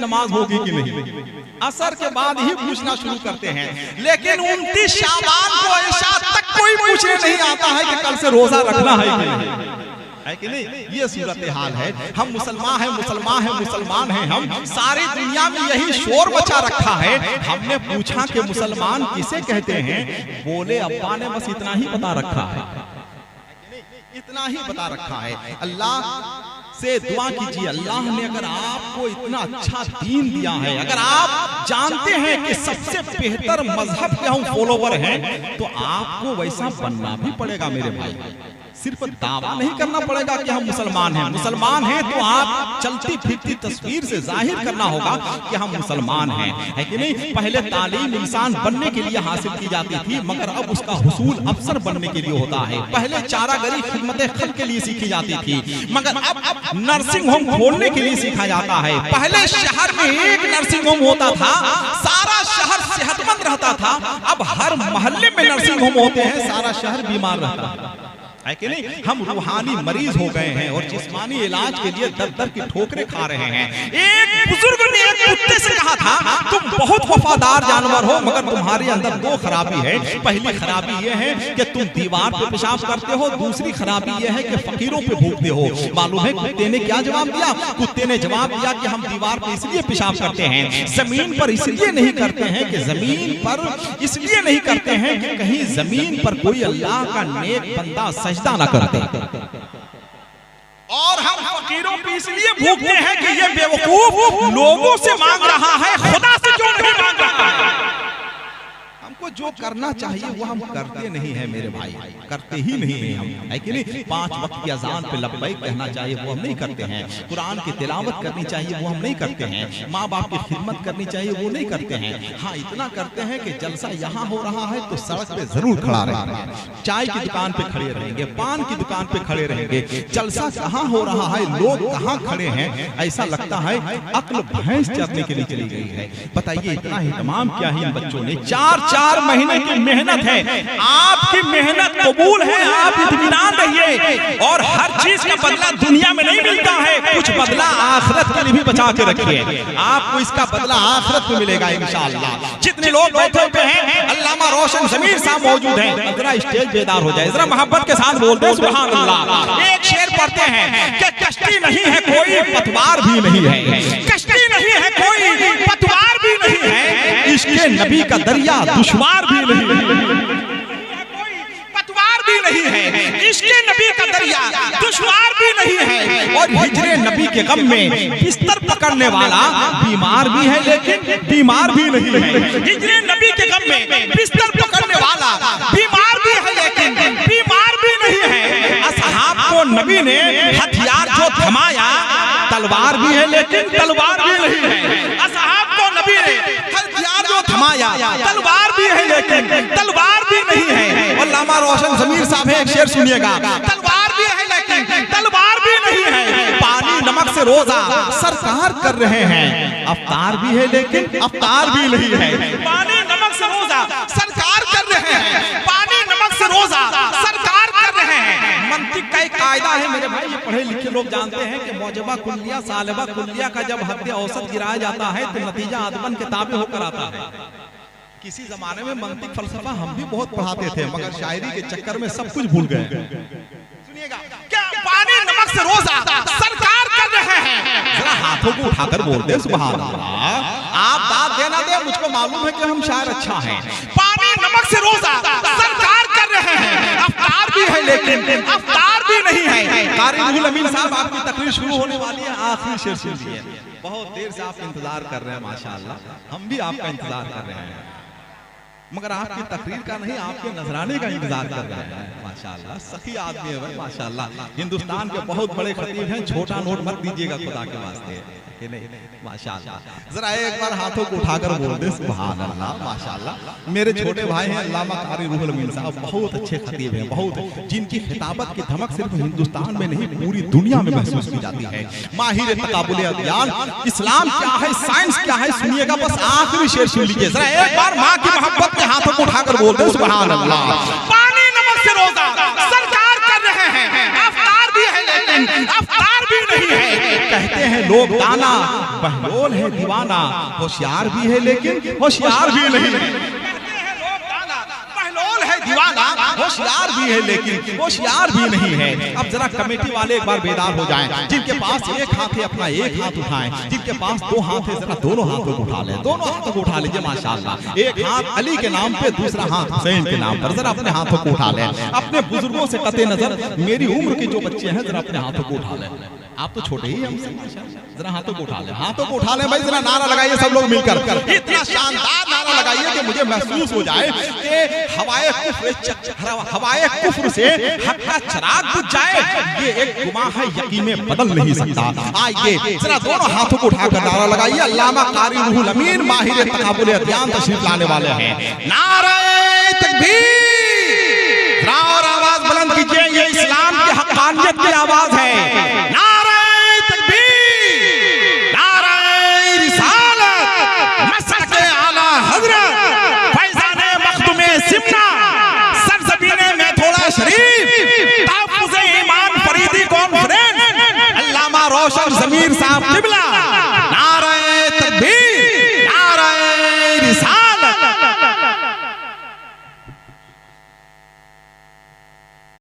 नमाज होगी कि नहीं, असर के बाद ही पूछना शुरू करते हैं। लेकिन 29 शाबान को ऐसा तक कोई पूछने नहीं आता है कि कल से रोजा रखना है कि नहीं, है कि नहीं। ये सूरत हाल है। हम मुसलमान हैं, मुसलमान हैं, मुसलमान हैं। हम सारी दुनिया में यही शोर मचा रखा है। हमने पूछा कि मुसलमान किसे कहते हैं, बोले अब्बा ने बस इतना ही बता रखा है, इतना ही बता रखा है। अल्लाह से दुआ कीजिए, अल्लाह ने अगर आपको इतना अच्छा दीन दिया है, अगर आप जानते हैं कि सबसे बेहतर मजहब के हम फॉलोवर हैं, तो आपको वैसा बनना भी पड़ेगा मेरे भाई। सिर्फ दावा नहीं करना पड़ेगा कि हम मुसलमान हैं। मुसलमान हैं तो आप चलती फिरती तस्वीर से जाहिर करना होगा कि हम मुसलमान हैं, है कि नहीं। पहले तालीम इंसान बनने के लिए हासिल की जाती थी, मगर अब उसका हुसूल अफसर बनने के लिए होता है। पहले चारागरी खिदमत खल्क के लिए सीखी जाती थी, मगर अब नर्सिंग होम खोलने के लिए सीखा जाता है। पहले शहर में एक नर्सिंग होम होता था, सारा शहर सेहतमंद रहता था। अब हर मोहल्ले में नर्सिंग होम होते हैं, सारा शहर बीमार रहता है, है कि नहीं। हम रूहानी मरीज हो गए हैं और जिस्मानी इलाज के लिए दर दर की ठोकरें खा रहे हैं। एक बुजुर्ग ने एक कुत्ते से कहा था, तुम बहुत वफादार जानवर हो, मगर तुम्हारे अंदर दो खराबी है। पहली खराबी यह है कि तुम दीवार पे पेशाब करते हो, दूसरी खराबी यह है कि फकीरों पे भूखते हो। मालूम है कुत्ते ने क्या जवाब दिया? कुत्ते ने जवाब दिया कि हम दीवार पे इसलिए पेशाब करते हैं, जमीन पर इसलिए नहीं करते हैं कि जमीन पर इसलिए नहीं करते हैं कि कहीं जमीन पर कोई अल्लाह का नेक बंदा सजदा ना करते। और हम फकीरों पे इसलिए भूखते हैं कि ये बेवकूफ लोगों से मांग रहा है, खुदा से क्यों नहीं मांग रहा है। हमको जो करना चाहिए वो हम करते नहीं है मेरे भाई, करते ही नहीं है हम, है कि नहीं। 5 वक्त की अजान पे लब्बैक कहना चाहिए वो हम नहीं करते हैं। कुरान की तिलावत करनी चाहिए वो हम नहीं करते हैं। माँ बाप की खिदमत करनी चाहिए वो नहीं करते हैं। हाँ इतना करते हैं कि जलसा यहाँ हो रहा है तो सड़क पे जरूर खड़ा रहेंगे, चाय की दुकान पे खड़े रहेंगे, पान की दुकान पे खड़े रहेंगे। जलसा कहाँ हो रहा है, लोग कहाँ खड़े हैं, ऐसा लगता है अक्ल भैंस चरने के लिए चली गई है। बताइए इतना ही तमाम क्या है इन बच्चों ने। 4 महीने की मेहनत है, आपकी मेहनत कबूल है, आप इत्मीनान रहिए। और हर चीज का बदला दुनिया में नहीं मिलता है, कुछ बदला आखिरत के लिए भी बचा के रखिए, आपको इसका बदला आखिरत में मिलेगा इंशाअल्लाह। जितने लोग बैठे हुए हैं, अल्लामा रोशन ज़मीर साहब मौजूद हैं, जरा स्टेज बेदार हो जाए, जरा मोहब्बत के साथ बोलते हैं सुभान अल्लाह। एक शेर पढ़ते हैं कि कश्ती नहीं है कोई, पतवार भी नहीं है, कश्ती नहीं है कोई, पतवार भी नहीं है, इश्क़े नबी का दरिया दुश्वार भी नहीं है, पतवार भी नहीं है, इश्क़े नबी का दरिया दुश्वार भी नहीं है। और हिजरे नबी के गम में बिस्तर पकड़ने वाला बीमार भी है लेकिन बीमार भी नहीं है। हिजरे नबी के गम में बिस्तर पकड़ने वाला बीमार भी है लेकिन बीमार भी नहीं है। असहाब को नबी ने हथियार जो थमाया, तलवार भी है लेकिन तलवार भी नहीं है। असहाब को नबी ने हथियार जो थमाया, तलवार भी है लेकिन तलवार भी नहीं है। अल्लामा रोशन ज़मीर साहब है, एक शेर सुनिएगा। तलवार भी है लेकिन तलवार भी नहीं है। पानी नमक से रोजा सरकार कर रहे हैं, अफ्तार भी है लेकिन अफ्तार भी नहीं है। पानी नमक से रोजा सरकार कर रहे हैं, पानी नमक से रोजा सरकार कर रहे हैं। मंतिक का एक कायदा है मेरे भाई, ये पढ़े लिखे लोग जानते हैं कि मौजबा कुल्लिया सालिबा कुल्लिया का जब हद औसत गिराया जाता है तो नतीजा अदबन के ताबे होकर आता है। किसी जमाने में मंतिक फलसफा हम भी बहुत पढ़ाते थे, मगर शायरी के चक्कर में सब कुछ भूल गए। सुनिएगा, क्या पानी नमक से रोजा सरकार कर रहे हैं। जरा हाथों को उठाकर बोलते हैं सुभान अल्लाह। आप दाद देना दे, मुझको मालूम है कि हम शायर अच्छा हैं। पानी नमक से रोजा सरकार कर रहे हैं, अफ्तार भी है लेकिन अफ्तार भी नहीं है। कारी रुहुल अमीन साहब आपकी तकरीर शुरू होने वाली है, आखिरी शेर सुनिए। बहुत देर से आप इंतजार कर रहे हैं, माशाअल्लाह हम भी आपका इंतजार कर रहे हैं, मगर आपकी तकरीर का नहीं, आपके नजराने का इंतजार कर रहे हैं। माशाअल्लाह सखी आदमी है भाई, माशाअल्लाह हिंदुस्तान के बहुत बड़े खतीब हैं, छोटा नोट मत दीजिएगा खुदा के वास्ते, कि नहीं माशाअल्लाह। जरा एक बार हाथों को उठाकर बोल दे सुभान अल्लाह। माशाअल्लाह मेरे छोटे भाई हैं अल्लामा कारी रुहुल अमीन साहब, बहुत अच्छे खतीब हैं, बहुत जिनकी खिताबत की धमक सिर्फ हिंदुस्तान में नहीं पूरी दुनिया में महसूस की जाती है। माहिर तकाबुल अदयान, इस्लाम क्या है, साइंस क्या है, सुनिएगा बस आखिरी शेर सुन लीजिए। जरा एक बार माँ की मोहब्बत के हाथों को उठाकर बोल दे सुभान अल्लाह। पानी नमक से रोजा सरकार कर रहे हैं, अफ्तार भी है लेकिन अफ्तार भी नहीं नहीं है। कहते हैं लोग दाना, बहलोल है दीवाना, होशियार भी है लेकिन होशियार भी नहीं है। दीवाना होशियार भी है लेकिन होशियार भी नहीं है। अब जरा कमेटी वाले एक बार बेदार हो जाएं। जिनके पास एक हाथ है अपना एक हाथ उठाएं, जिनके पास दो हाथ है जरा दोनों हाथों को उठा लें, दोनों हाथों को उठा लीजिए माशाअल्लाह। एक हाथ अली के नाम पे, दूसरा हाथ हुसैन के नाम पर, जरा अपने हाथों को उठा लें। अपने बुजुर्गों से कते नजर मेरी उम्र के जो बच्चे हैं जरा अपने हाथों को उठा लें। आप तो छोटे ही हमसे, जरा हाथों को उठा लें, हाथों को उठा लें भाई, जरा नारा लगाइए सब लोग मिलकर, इतना शानदार नारा लगाइए कि मुझे महसूस हो जाए कि हवाए कुफ्र से हक का चिराग बुझ जाए। ये एक गुमा है, यकीन में बदल नहीं सकता। आइए जरा दोनों हाथों को उठाकर नारा लगाइए। अल्लामा कारी रूहुल अमीन माहिर तकाबुल अदयान तशरीफ लाने वाले हैं। नारे तकबीर, और आवाज बुलंद कीजिए, ये इस्लाम की हक़ानियत की आवाज है। नारे तकबीर, नारे रिसालत, मसलक आला हज़रत फैज़ाने मखदूमे सिमना शरीफ, ताफ़ुज़े ईमान फरीदी कॉन्फ्रेंस, अल्लामा रोशन ज़मीर साहब क़िबला। नारे तकबीर, नारे रिसालत।